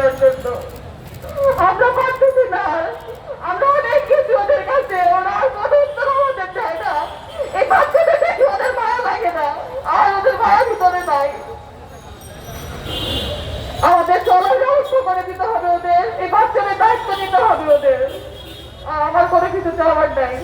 করার জন্য। আমরা পারতেছি না, আমরা অনেক কিছু ওদের কাছে, ওরা আর কোনো উত্তর আমাদের চায় না। এই বাচ্চাদের দেখে ওদের মায়া লাগে না, আর ওদের মায়া ভিতরে নাই। আমাদের চলার ব্যবস্থা করে দিতে হবে ওদের, এই বাচ্চাদের দায়িত্ব নিতে হবে ওদের। আমার কোনো কিছু চাওয়ার নাই।